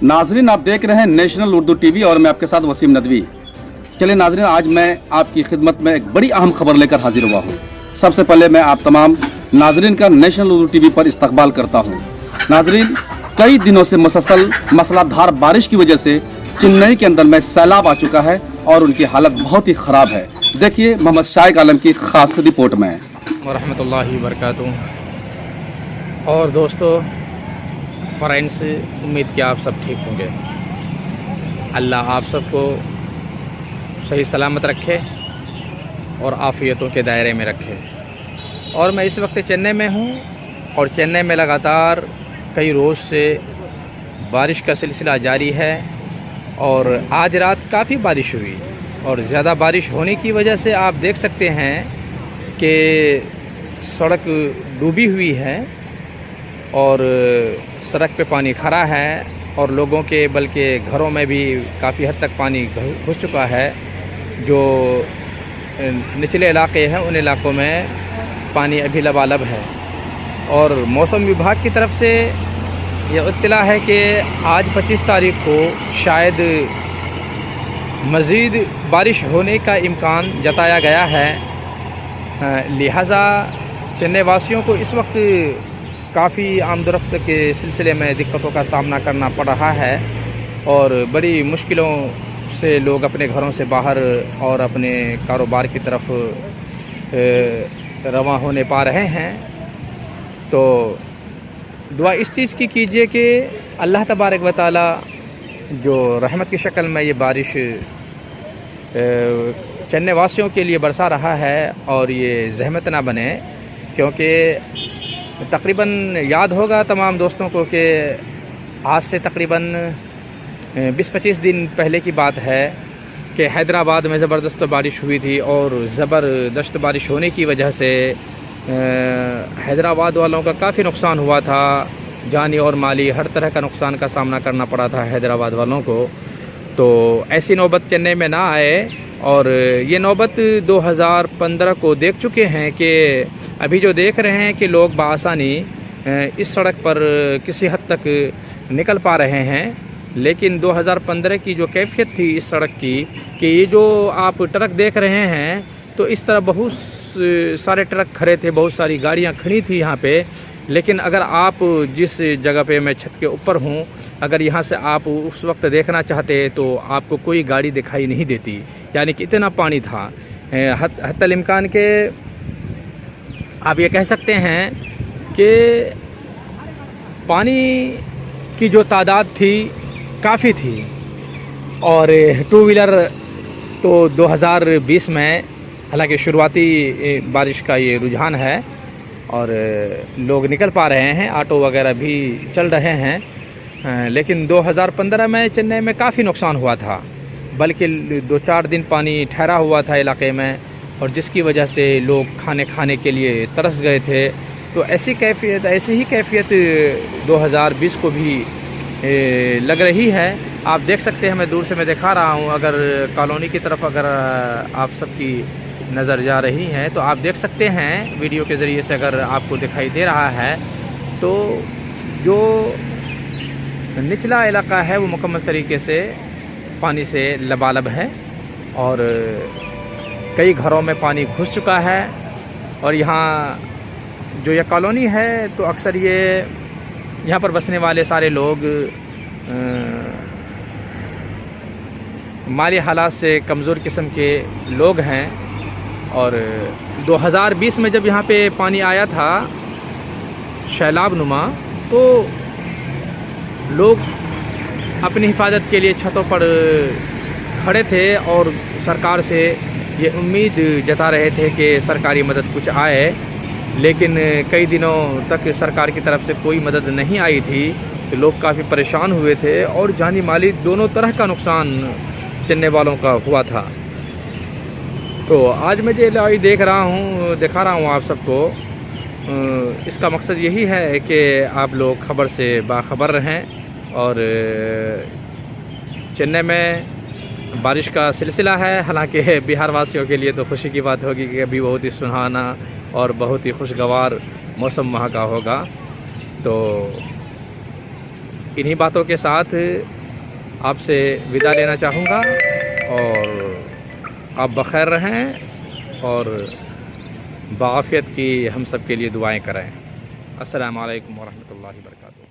नाजरीन, आप देख रहे हैं नेशनल उर्दू टीवी और मैं आपके साथ वसीम नदवी। चलिए नाजरीन, आज मैं आपकी खिदमत में एक बड़ी अहम खबर लेकर हाजिर हुआ हूँ। सबसे पहले मैं आप तमाम नाजरीन का नेशनल उर्दू टीवी पर इस्तकबाल करता हूँ। नाजरीन, कई दिनों से मुसलसल मसलाधार बारिश की वजह से चेन्नई के अंदर में सैलाब आ चुका है और उनकी हालत बहुत ही ख़राब है। देखिए मोहम्मद शाइक आलम की ख़ास रिपोर्ट में। वरहमतुल्लाहि वबरकातुहू। और दोस्तों, फ्रेंड्स, उम्मीद कि आप सब ठीक होंगे। अल्लाह आप सबको सही सलामत रखे और आफ़ियतों के दायरे में रखे। और मैं इस वक्त चेन्नई में हूँ और चेन्नई में लगातार कई रोज़ से बारिश का सिलसिला जारी है और आज रात काफ़ी बारिश हुई और ज़्यादा बारिश होने की वजह से आप देख सकते हैं कि सड़क डूबी हुई है और सड़क पे पानी खड़ा है और लोगों के बल्कि घरों में भी काफ़ी हद तक पानी घुस चुका है। जो निचले इलाके हैं उन इलाकों में पानी अभी लबालब है। और मौसम विभाग की तरफ से यह इत्तला है कि आज 25 तारीख को शायद मज़ीद बारिश होने का इम्कान जताया गया है। लिहाजा चेन्नई वासियों को इस वक्त काफ़ी आमदोरफ्त के सिलसिले में दिक्कतों का सामना करना पड़ रहा है और बड़ी मुश्किलों से लोग अपने घरों से बाहर और अपने कारोबार की तरफ रवां होने पा रहे हैं। तो दुआ इस चीज़ की कीजिए कि अल्लाह तबारक व तआला जो रहमत की शक्ल में ये बारिश चेन्नई वासियों के लिए बरसा रहा है और ये ज़हमत ना बने, क्योंकि तकरीबन याद होगा तमाम दोस्तों को कि आज से तकरीबन 20-25 दिन पहले की बात है कि हैदराबाद में ज़बरदस्त बारिश हुई थी और ज़बरदस्त बारिश होने की वजह से हैदराबाद वालों का काफ़ी नुकसान हुआ था। जानी और माली हर तरह का नुकसान का सामना करना पड़ा था हैदराबाद वालों को। तो ऐसी नौबत चेन्नई में ना आए और ये नौबत 2015 को देख चुके हैं कि अभी जो देख रहे हैं कि लोग बआसानी इस सड़क पर किसी हद तक निकल पा रहे हैं, लेकिन 2015 की जो कैफियत थी इस सड़क की कि ये जो आप ट्रक देख रहे हैं तो इस तरह बहुत सारे ट्रक खड़े थे, बहुत सारी गाड़ियां खड़ी थी यहाँ पे। लेकिन अगर आप जिस जगह पे मैं छत के ऊपर हूँ, अगर यहाँ से आप उस वक्त देखना चाहते तो आपको कोई गाड़ी दिखाई नहीं देती, यानी कि इतना पानी था। हत्तल इम्कान के आप ये कह सकते हैं कि पानी की जो तादाद थी काफ़ी थी। और टू व्हीलर तो 2020 में हालांकि शुरुआती बारिश का ये रुझान है और लोग निकल पा रहे हैं, ऑटो वगैरह भी चल रहे हैं। लेकिन 2015 में चेन्नई में काफ़ी नुकसान हुआ था, बल्कि 2-4 दिन पानी ठहरा हुआ था इलाके में और जिसकी वजह से लोग खाने के लिए तरस गए थे। तो ऐसी ही कैफियत 2020 को भी लग रही है। आप देख सकते हैं, मैं दूर से मैं दिखा रहा हूँ, अगर कॉलोनी की तरफ अगर आप सबकी नज़र जा रही है तो आप देख सकते हैं वीडियो के ज़रिए से, अगर आपको दिखाई दे रहा है तो जो निचला इलाका है वो मुकम्मल तरीके से पानी से लबालब है और कई घरों में पानी घुस चुका है। और यहाँ जो ये कॉलोनी है तो अक्सर ये यहाँ पर बसने वाले सारे लोग माली हालात से कमज़ोर किस्म के लोग हैं। और 2020 में जब यहाँ पे पानी आया था सैलाब नुमा, तो लोग अपनी हिफाजत के लिए छतों पर खड़े थे और सरकार से ये उम्मीद जता रहे थे कि सरकारी मदद कुछ आए। लेकिन कई दिनों तक सरकार की तरफ से कोई मदद नहीं आई थी, तो लोग काफ़ी परेशान हुए थे और जानी माली दोनों तरह का नुकसान चेन्नई वालों का हुआ था। तो आज मैं जो लाइव दिखा रहा हूँ आप सबको, इसका मकसद यही है कि आप लोग ख़बर से बाखबर रहें। और चेन्नई में बारिश का सिलसिला है, हालांकि बिहार वासियों के लिए तो खुशी की बात होगी कि अभी बहुत ही सुहाना और बहुत ही खुशगवार मौसम वहाँ का होगा। तो انہی باتوں کے ساتھ آپ سے ودا لینا چاہوں گا، اور آپ بخیر رہیں اور بعافیت کی ہم سب کے لیے دعائیں کریں۔ السلام علیکم ورحمۃ اللہ وبرکاتہ۔